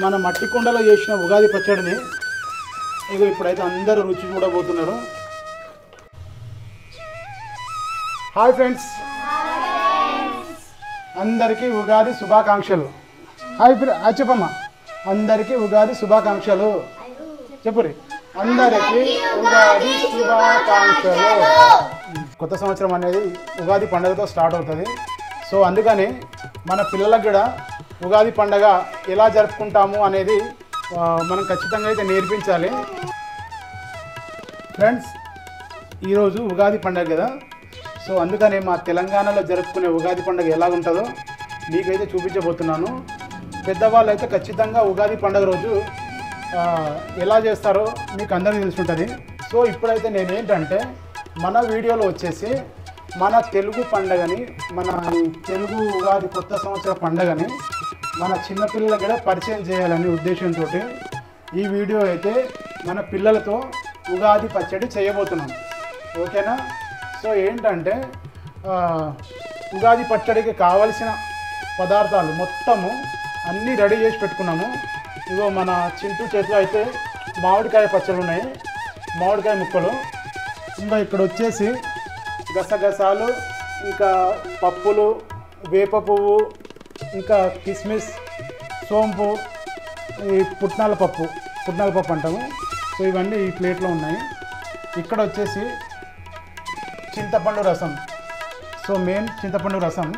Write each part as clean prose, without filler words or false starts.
మన మట్టి కుండలో చేసిన ఉగాది పచ్చడిని ఇగో ఇప్పుడైతే అందరూ రుచి చూడబోతున్నారు. హాయ్ ఫ్రెండ్స్, అందరికీ ఉగాది శుభాకాంక్షలు. హాయ్ చెప్పమ్మా, అందరికీ ఉగాది శుభాకాంక్షలు చెప్పురి. అందరికీ ఉగాది శుభాకాంక్షలు. కొత్త సంవత్సరం అనేది ఉగాది పండుగతో స్టార్ట్ అవుతుంది. సో అందుకని మన పిల్లలకు కూడా ఉగాది పండుగ ఎలా జరుపుకుంటాము అనేది మనం ఖచ్చితంగా అయితే నేర్పించాలి. ఫ్రెండ్స్, ఈరోజు ఉగాది పండుగ కదా, సో అందుకని మా తెలంగాణలో జరుపుకునే ఉగాది పండుగ ఎలా ఉంటుందో మీకైతే చూపించబోతున్నాను. పెద్దవాళ్ళు అయితే ఖచ్చితంగా ఉగాది పండుగ రోజు ఎలా చేస్తారో మీకు అందరికీ తెలుసుంటుంది. సో ఇప్పుడైతే నేనేంటంటే మన వీడియోలో వచ్చేసి మన తెలుగు పండుగని, మన తెలుగు ఉగాది కొత్త సంవత్సర పండుగని మన చిన్నపిల్లలకి కూడా పరిచయం చేయాలనే ఉద్దేశంతో ఈ వీడియో అయితే మన పిల్లలతో ఉగాది పచ్చడి చేయబోతున్నాం. ఓకేనా? సో ఏంటంటే ఉగాది పచ్చడికి కావలసిన పదార్థాలు మొత్తము అన్నీ రెడీ చేసి పెట్టుకున్నాము. ఇగో మన చింటూ చేతిలో అయితే మామిడికాయ పచ్చళ్ళు ఉన్నాయి, మామిడికాయ ముక్కలు. ఇంకా ఇక్కడ వచ్చేసి గసగసాలు, ఇంకా పప్పులు, వేప పువ్వు, ఇంకా కిస్మిస్, సోంపు, ఈ పుట్నాల పప్పు అంటాము. సో ఇవన్నీ ఈ ప్లేట్లో ఉన్నాయి. ఇక్కడ వచ్చేసి చింతపండు రసం. సో మెయిన్ చింతపండు రసం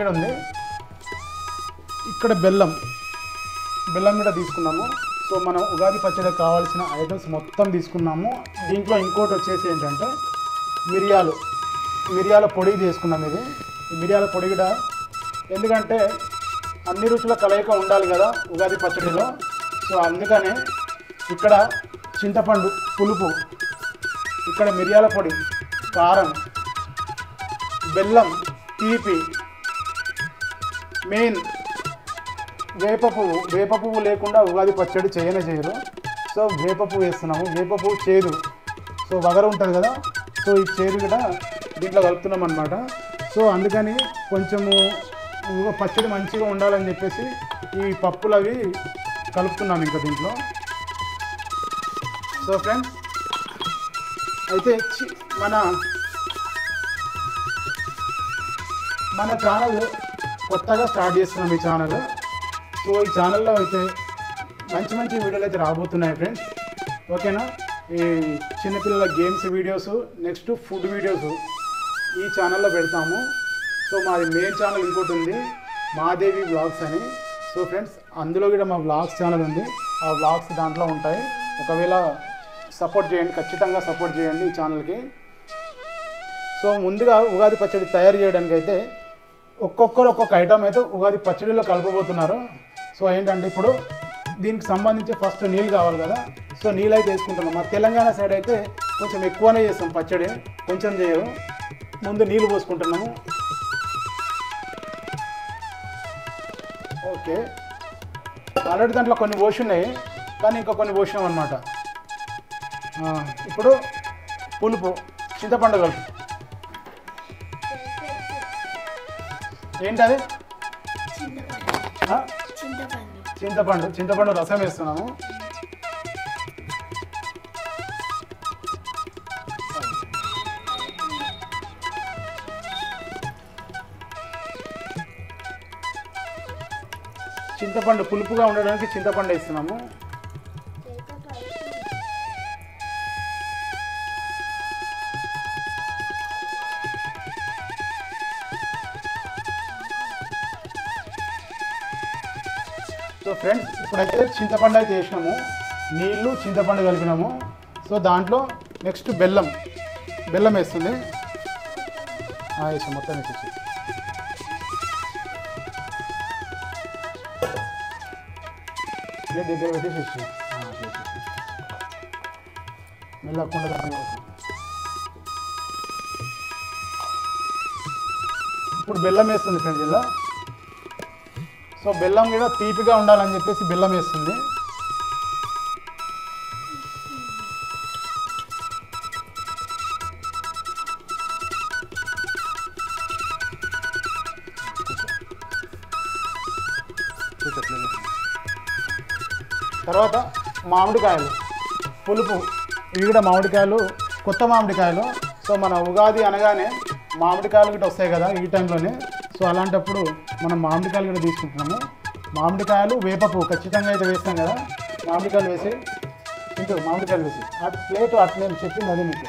కూడా ఉంది. ఇక్కడ బెల్లం కూడా తీసుకున్నాము. సో మనం ఉగాది పచ్చడికి కావాల్సిన ఐటమ్స్ మొత్తం తీసుకున్నాము. దీంట్లో ఇంకోటి వచ్చేసి ఏంటంటే మిరియాల పొడి తీసుకున్నాం. ఈ మిరియాల పొడి కూడా ఎందుకంటే అన్ని రుచుల కలయిక ఉండాలి కదా ఉగాది పచ్చడిలో. సో అందుకనే ఇక్కడ చింతపండు పులుపు, ఇక్కడ మిరియాల పొడి, కారం, బెల్లం, తీపి, మెయిన్ వేప పువ్వు లేకుండా ఉగాది పచ్చడి చేయరు. సో వేప పువ్వు వేస్తున్నాము. వేప పువ్వు చేదు, సో వగరు ఉంటుంది కదా, సో ఈ చేదు కూడా దీంట్లో కలుపుతున్నాం అన్నమాట. సో అందుకని కొంచెము పచ్చడి మంచిగా ఉండాలని చెప్పేసి ఈ పప్పులు అవి కలుపుతున్నాం ఇంకా దీంట్లో. సో ఫ్రెండ్స్, అయితే మన ఛానల్ కొత్తగా స్టార్ట్ చేస్తున్నాం ఈ ఛానల్. సో ఈ ఛానల్లో అయితే మంచి వీడియోలు అయితే రాబోతున్నాయి ఫ్రెండ్స్. ఓకేనా? ఈ చిన్నపిల్లల games videos, next food videos ఈ ఛానల్లో పెడతాము. సో మాది మెయిన్ ఛానల్ ఇంకోటి ఉంది, మాదేవి వ్లాగ్స్ అని. సో ఫ్రెండ్స్, అందులో కూడా మా వ్లాగ్స్ ఛానల్ ఉంది. ఆ వ్లాగ్స్ దాంట్లో ఉంటాయి. ఒకవేళ సపోర్ట్ చేయండి, ఖచ్చితంగా సపోర్ట్ చేయండి ఈ ఛానల్కి. సో ముందుగా ఉగాది పచ్చడి తయారు చేయడానికి అయితే ఒక్కొక్కరు ఒక్కొక్క ఐటమ్ అయితే ఉగాది పచ్చడిలో కలపబోతున్నారు. సో ఏంటంటే ఇప్పుడు దీనికి సంబంధించి ఫస్ట్ నీళ్ళు కావాలి కదా, సో నీళ్ళు అయితే వేసుకుంటున్నాం. మా తెలంగాణ సైడ్ అయితే కొంచెం ఎక్కువనే చేస్తాం పచ్చడి, కొంచెం చేయరు. ముందు నీళ్ళు పోసుకుంటున్నాము. ఓకే, ఆల్రెడీ దాంట్లో కొన్ని పోసి ఉన్నాయి, కానీ ఇంకా కొన్ని పోసినాం అన్నమాట. ఇప్పుడు పులుపు, చింతపండు కలుపు. ఏంటది? చింతపండు రసం వేస్తున్నాము. చింతపండు పులుపుగా ఉండడానికి చింతపండు వేస్తున్నాము. సో ఫ్రెండ్స్, ఇప్పుడైతే చింతపండు అయితే వేసినాము, నీళ్ళు చింతపండు కలిపినాము. సో దాంట్లో నెక్స్ట్ బెల్లం వేస్తుంది. వేసి మొత్తం వేసేసి దగ్గర పెట్టేసి మెల్లకుండా. ఇప్పుడు బెల్లం వేస్తుంది ఫ్రెండ్స్ ఇలా. సో బెల్లం కూడా తీపిగా ఉండాలని చెప్పేసి బెల్లం వేస్తుంది. తర్వాత మామిడికాయలు పులుపు, ఇవి కూడా మామిడికాయలు, కొత్త మామిడికాయలు. సో మన ఉగాది అనగానే మామిడికాయలు గిట్ట వస్తాయి కదా ఈ టైంలోనే. సో అలాంటప్పుడు మనం మామిడికాయలు కూడా తీసుకుంటున్నాము. మామిడికాయలు, వేపపు ఖచ్చితంగా అయితే వేస్తాం కదా. మామిడికాయలు వేసి ఇంకో మామిడికాయలు వేసి ఆ ప్లేట్ అట్లా నేను చెప్పింది అదే మీకు.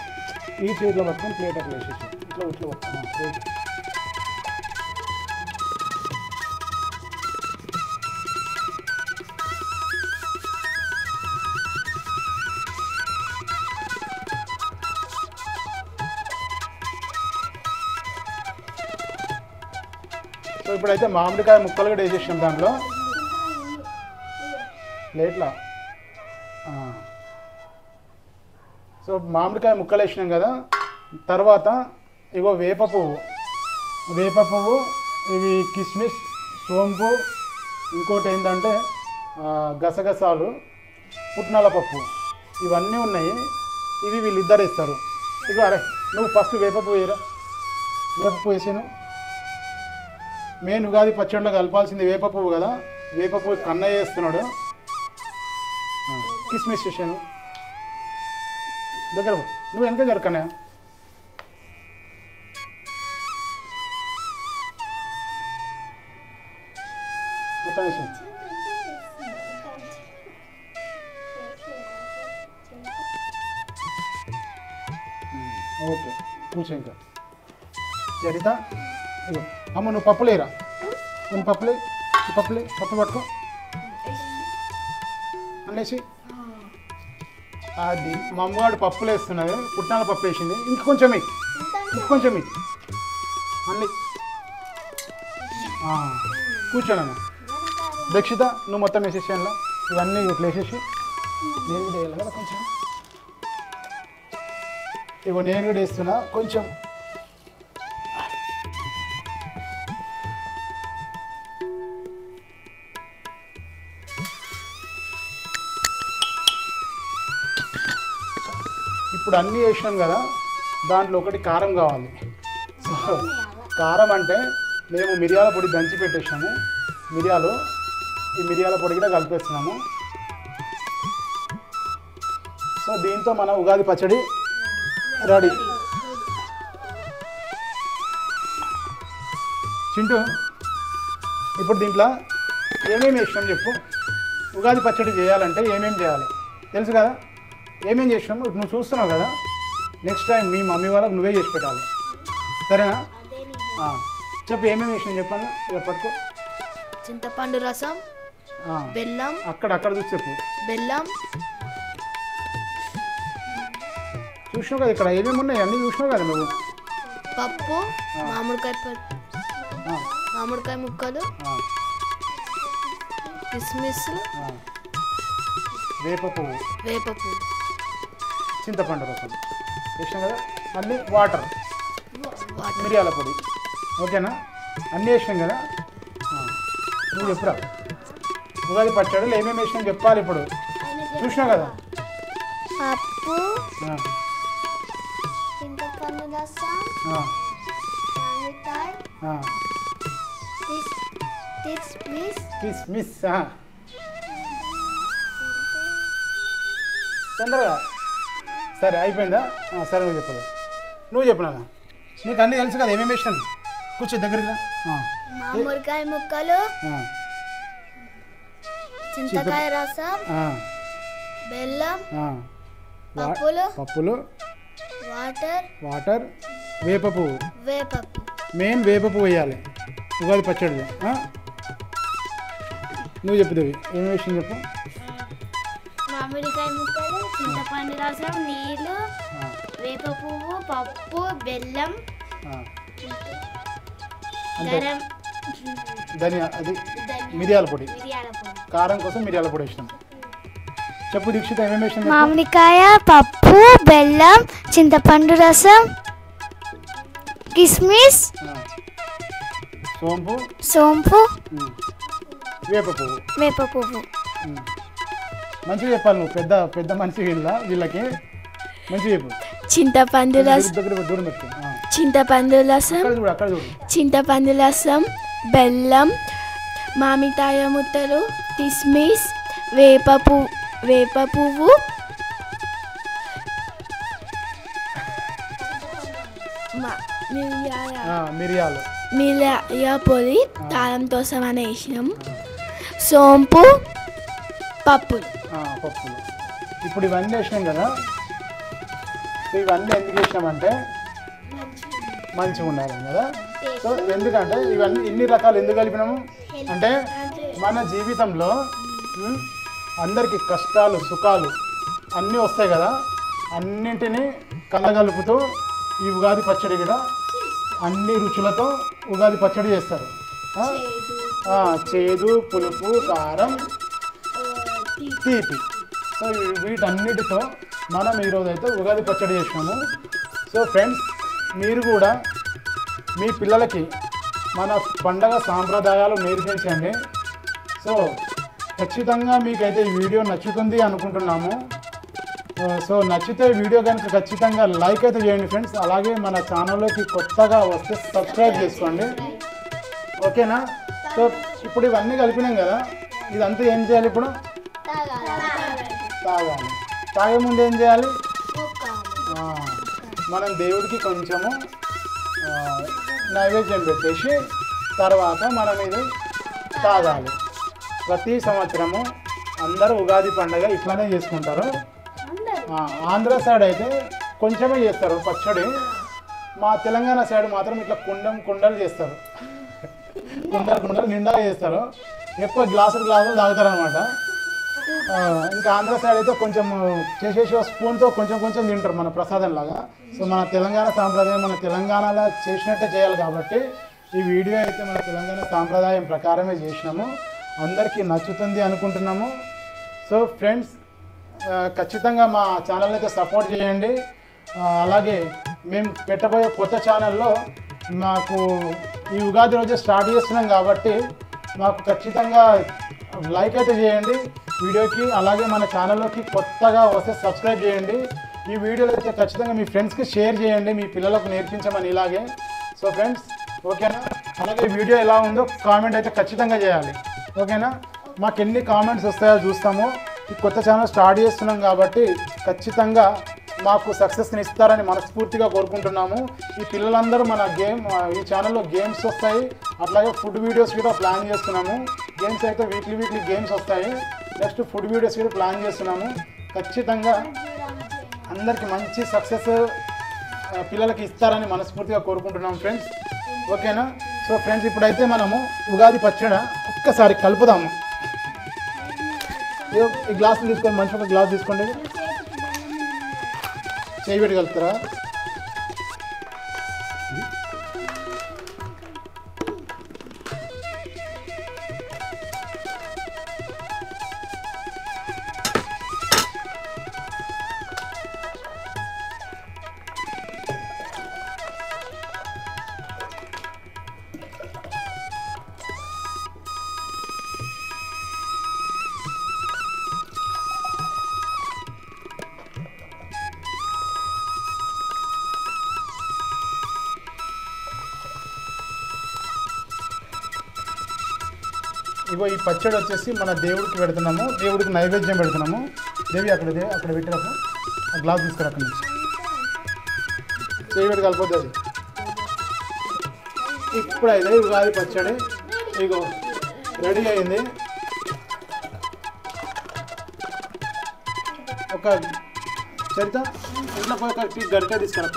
ఈ చేతిలో పట్టుకొని ప్లేట్ అట్లా వేసేసి ఇట్లా పట్టుకున్నాం ప్లేట్. సో ఇప్పుడైతే మామిడికాయ ముక్కలు కూడా వేసేసాం దాంట్లో ప్లేట్లో. సో మామిడికాయ ముక్కలు వేసినాం కదా. తర్వాత ఇగో వేప పువ్వు, ఇవి కిస్మిస్, సోంపు, ఇంకోటి ఏంటంటే గసగసాలు, పుట్నాల పప్పు, ఇవన్నీ ఉన్నాయి. ఇవి వీళ్ళిద్దరు ఇస్తారు. ఇగో అరే నువ్వు ఫస్ట్ వేప పువ్వు వేయరా. వేప పువ్వు వేసాను. మెయిన్ ఉగాది పచ్చడిలో కలపాల్సింది వేప పువ్వు కదా. వేప పువ్వు కన్నయ్య వేస్తున్నాడు. కిస్మిస్ వేసాను. దగ్గర నువ్వు వెనక జరకనే. మొత్తం వేసాను. ఓకే కూర్చో. ఇంకా జరిత ఇగో అమ్మ నువ్వు పప్పు లేరా. నేను పప్పు పట్టుకో అనేసి. అది మా అమ్మగాడు పప్పులు వేస్తున్నది, పుట్నాల పప్పు వేసింది. ఇంకొంచెం అన్నీ కూర్చోనమ్మా. దక్షిత నువ్వు మొత్తం వేసేసాను. ఇవన్నీ ఇట్లా వేసేసి నేను కూడా వేయాలి కదా కొంచెం. ఇగో నేను కూడా వేస్తున్నా కొంచెం. ఇప్పుడు అన్నీ వేసినాం కదా, దాంట్లో ఒకటి కారం కావాలి. సో కారం అంటే మేము మిరియాల పొడి దంచి పెట్టేసాము. ఈ మిరియాల పొడి కూడా కలిపేస్తున్నాము. సో దీంతో మన ఉగాది పచ్చడి రెడీ. చింటూ ఇప్పుడు దీంట్లో ఏమేమి వేసినాం చెప్పు. ఉగాది పచ్చడి చేయాలంటే ఏమేమి చేయాలి తెలుసు కదా. ఏమేం చేసినాము నువ్వు చూస్తున్నావు కదా. నెక్స్ట్ టైం మీ మమ్మీ వాళ్ళకి నువ్వే చేసి పెట్టాలి, సరేనా? చెప్పు ఏమేమి వేసినాం చెప్పాను. ఇక పట్టుకో. చింతపండు రసం, బెల్లం. అక్కడ చూసి చెప్పు. బెల్లం చూసినావు కదా. ఇక్కడ ఏమేమి ఉన్నాయి అన్నీ చూసినావు కదా నువ్వు. పప్పు, మామిడికాయ ముక్కలు, కిస్మిస్, వేప పువ్వు, చింతపండు రసం వేసినాం కదా. అన్నీ వాటర్, మిరియాల పొడి. ఓకేనా? అన్నీ వేసినాం కదా. నువ్వు చెప్పురా ఉగాది పచ్చడిలో ఏమేమి వేసినాం చెప్పాలి. ఇప్పుడు చూసినావు కదా. పప్పు, చింతపండు రసం, కిస్మిస్. తొందరగా. సరే అయిపోయిందా? సరే నువ్వు చెప్పదు. నువ్వు చెప్పినా నీకు అన్నీ తెలుసు కదా ఏమేమి వేసినాను. కూర్చో దగ్గరికి. మామిడికాయ ముక్కలు, చింతకాయ రసం, బెల్లం, పప్పులు, వాటర్, వేప పువ్వు. మెయిన్ వేప పువ్వు వేయాలి ఉగాది పచ్చడిలో. నువ్వు చెప్పుదేవి ఏమేమి వేసింది చెప్పు. మామిడికాయ ముక్కలు, చింతపండు రసం, నీళ్ళు, వేప పువ్వు, పప్పు, బెల్లం, అది మిరియాల పొడి. కారం కోసం మిరియాల పొడి వేసినాం. చెప్పు దీక్షిత ఏమేమి వేసినాం. మామిడికాయ, పప్పు, బెల్లం, చింతపండు రసం, కిస్మిస్, సోంపు, వేప పువ్వు. మంచిగా చెప్పాలి నువ్వు. పెద్ద మనిషి వీళ్ళకి మంచిగా చెప్పు. చింతపండు రసం, బెల్లం, మామిడికాయ ముద్దలు, కిస్మిస్, వేప పువ్వు మిరియాలు మిరియా పొడి కారంతో సమానం వేసినాం సోంపు పప్పులు ఇప్పుడు ఇవన్నీ వేసినాం కదా ఇవన్నీ ఎందుకు వేసినామంటే మంచిగా ఉండాలి కదా సో ఎందుకంటే ఇవన్నీ ఇన్ని రకాలు ఎందుకు కలిపినాము అంటే మన జీవితంలో అందరికీ కష్టాలు సుఖాలు అన్నీ వస్తాయి కదా అన్నింటినీ కలగలుపుతూ ఈ ఉగాది పచ్చడి కూడా అన్ని రుచులతో ఉగాది పచ్చడి చేస్తారు చేదు పులుపు కారం తీపి సో వీటన్నిటితో మనం ఈరోజు అయితే ఉగాది పచ్చడి చేసినాము సో ఫ్రెండ్స్ మీరు కూడా మీ పిల్లలకి మన పండగ సాంప్రదాయాలు నేర్పించండి సో ఖచ్చితంగా మీకైతే ఈ వీడియో నచ్చుతుంది అనుకుంటున్నాము సో నచ్చితే వీడియో కనుక ఖచ్చితంగా లైక్ అయితే చేయండి ఫ్రెండ్స్ అలాగే మన ఛానల్లోకి కొత్తగా వస్తే సబ్స్క్రైబ్ చేసుకోండి ఓకేనా సో ఇప్పుడు ఇవన్నీ కలిపినాం కదా ఇదంతా ఏం చేయాలి ఇప్పుడు తాగాలి తాగే ముందు ఏం చేయాలి మనం దేవుడికి కొంచెము నైవేద్యం పెట్టేసి తర్వాత మనం ఇది తాగాలి ప్రతి సంవత్సరము అందరూ ఉగాది పండుగ ఇట్లానే చేసుకుంటారు ఆంధ్ర సైడ్ అయితే కొంచెమే చేస్తారు పచ్చడి మా తెలంగాణ సైడ్ మాత్రం ఇట్లా కుండలు చేస్తారు కుండలు నిండా చేస్తారు ఎక్కువ గ్లాసులు తాగుతారు అనమాట ఇంకా ఆంధ్ర సైడ్ అయితే కొంచెం చేసేసి స్పూన్తో కొంచెం తింటారు మన ప్రసాదం లాగా సో మన తెలంగాణ సాంప్రదాయం మన తెలంగాణలో చేసినట్టే చేయాలి కాబట్టి ఈ వీడియో అయితే మన తెలంగాణ సాంప్రదాయం ప్రకారమే చేసినాము అందరికీ నచ్చుతుంది అనుకుంటున్నాము సో ఫ్రెండ్స్ ఖచ్చితంగా మా ఛానల్ని అయితే సపోర్ట్ చేయండి అలాగే మేము పెట్టబోయే కొత్త ఛానల్లో మాకు ఈ ఉగాది రోజు స్టార్ట్ చేస్తున్నాం కాబట్టి మాకు ఖచ్చితంగా లైక్ అయితే చేయండి వీడియోకి అలాగే మన ఛానల్లోకి కొత్తగా వస్తే సబ్స్క్రైబ్ చేయండి ఈ వీడియోలో అయితే ఖచ్చితంగా మీ ఫ్రెండ్స్కి షేర్ చేయండి మీ పిల్లలకు నేర్పించమని ఇలాగే సో ఫ్రెండ్స్ ఓకేనా అలాగే వీడియో ఎలా ఉందో కామెంట్ అయితే ఖచ్చితంగా చేయాలి ఓకేనా మాకు ఎన్ని కామెంట్స్ వస్తాయో చూస్తాము ఈ కొత్త ఛానల్ స్టార్ట్ చేస్తున్నాం కాబట్టి ఖచ్చితంగా మాకు సక్సెస్ని ఇస్తారని మనస్ఫూర్తిగా కోరుకుంటున్నాము ఈ పిల్లలందరూ మన ఈ ఛానల్లో గేమ్స్ వస్తాయి అట్లాగే ఫుడ్ వీడియోస్ కూడా ప్లాన్ చేస్తున్నాము గేమ్స్ అయితే వీక్లీ గేమ్స్ వస్తాయి నెక్స్ట్ ఫుడ్ వీడియోస్ కూడా ప్లాన్ చేస్తున్నాము ఖచ్చితంగా అందరికీ మంచి సక్సెస్ పిల్లలకి ఇస్తారని మనస్ఫూర్తిగా కోరుకుంటున్నాము ఫ్రెండ్స్ ఓకేనా సో ఫ్రెండ్స్ ఇప్పుడైతే మనము ఉగాది పచ్చడి ఒక్కసారి కలుపుదాము ఈ గ్లాసులు తీసుకోండి మంచి ఒక గ్లాస్ తీసుకోండి చేయి పెట్టి కలుపుతారా ఇగో ఈ పచ్చడి వచ్చేసి మన దేవుడికి పెడుతున్నాము దేవుడికి నైవేద్యం పెడుతున్నాము దేవి అక్కడ పెట్టినప్పుడు ఆ గ్లాస్ తీసుకురా అక్కడి నుంచి చేయి పెట్టి కలిపోద్ది అది ఇప్పుడైతే ఉగాది పచ్చడి ఇగో రెడీ అయింది ఒక చరిత ఇంట్లో ఒక గరిట తీసుకురా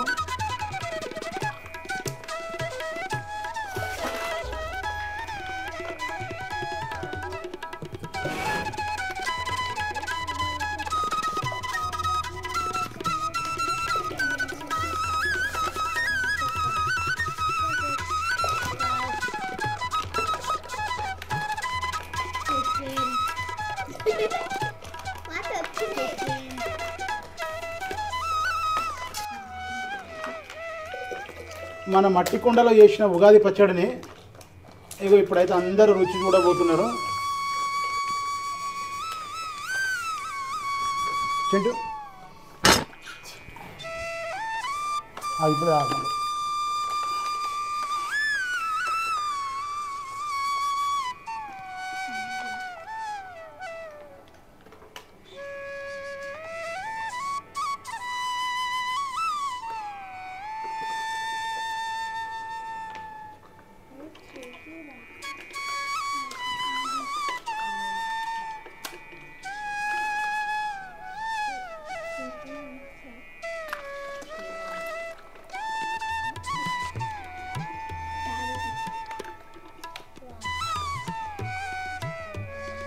మన మట్టి కుండలో చేసిన ఉగాది పచ్చడిని ఇగో ఇప్పుడైతే అందరూ రుచి చూడబోతున్నారు చింటూ ఇప్పుడు ఆగండి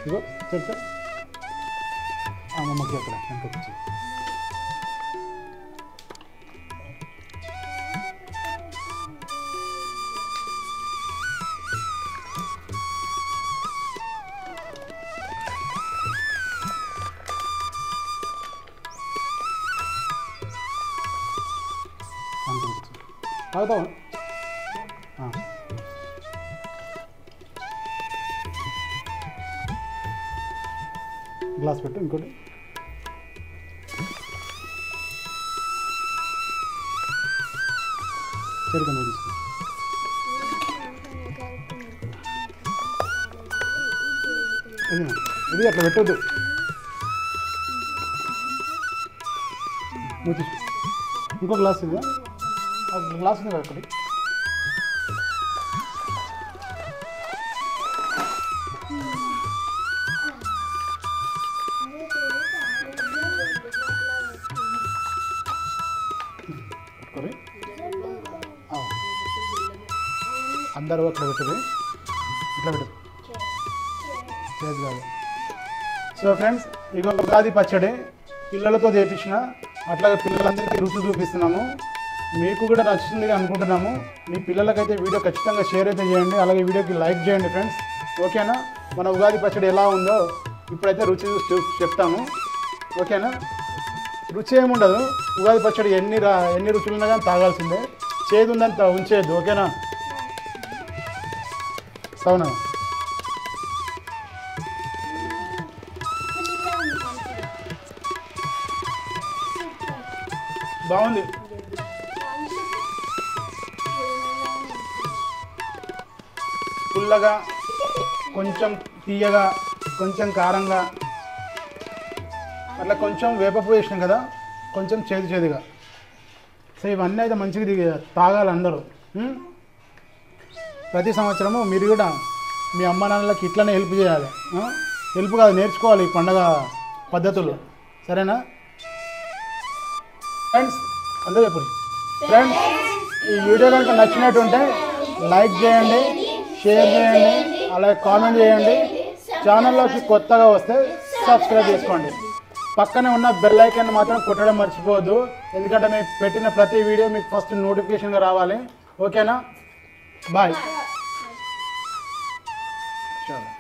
ఇగో చెప్తా అమ్మమ్మకి అక్కడ వెనకొచ్చి తాగుతావా గ్లాస్ పెట్టు ఇంకోటి చెరుకు తీసుకో ఇది అట్లా పెట్టద్దు ఇంకో గ్లాస్ ఇది గ్లాస్ ఉంది కదా ఒకటి అందరూ అక్కడ పెట్టదు ఇట్లా పెట్టదు చేసి కాదు. సో ఫ్రెండ్స్ ఇక ఉగాది పచ్చడి పిల్లలతో చేపించిన అట్లాగే పిల్లలందరికీ రుచి చూపిస్తున్నాము. మీకు కూడా నచ్చుతుంది అనుకుంటున్నాము. మీ పిల్లలకైతే వీడియో ఖచ్చితంగా షేర్ అయితే చేయండి, అలాగే వీడియోకి లైక్ చేయండి ఫ్రెండ్స్. ఓకేనా? మన ఉగాది పచ్చడి ఎలా ఉందో ఇప్పుడైతే రుచి చూసి చెప్తాము. ఓకేనా? రుచి ఏముండదు, ఉగాది పచ్చడి ఎన్ని రుచులు ఉన్నా కానీ తాగాల్సిందే. చేదు ఉందని ఉంచేయద్దు. ఓకేనా? అవునా? బాగుంది. పుల్లగా, కొంచెం తీయగా, కొంచెం కారంగా, అట్లా కొంచెం వేపపు వేసినాం కదా, కొంచెం చేదుగా. సో ఇవన్నీ అయితే మంచిగా తాగాలి అందరూ. ప్రతి సంవత్సరము మీరు కూడా మీ అమ్మ నాన్నలకి ఇట్లనే హెల్ప్ చేయాలి. హెల్ప్ కాదు, నేర్చుకోవాలి ఈ పండగ పద్ధతులు. సరేనా ఫ్రెండ్స్? అంతే చెప్పండి ఫ్రెండ్స్. ఈ వీడియో కనుక నచ్చినట్టుంటే లైక్ చేయండి, షేర్ చేయండి, అలాగే కామెంట్ చేయండి. ఛానల్లోకి కొత్తగా వస్తే సబ్స్క్రైబ్ చేసుకోండి. పక్కనే ఉన్న బెల్ ఐకాన్ మాత్రం కొట్టడం మర్చిపోవద్దు, ఎందుకంటే మేము పెట్టిన ప్రతి వీడియో మీకు ఫస్ట్ నోటిఫికేషన్గా రావాలి. ఓకేనా? బాయ్. చలో.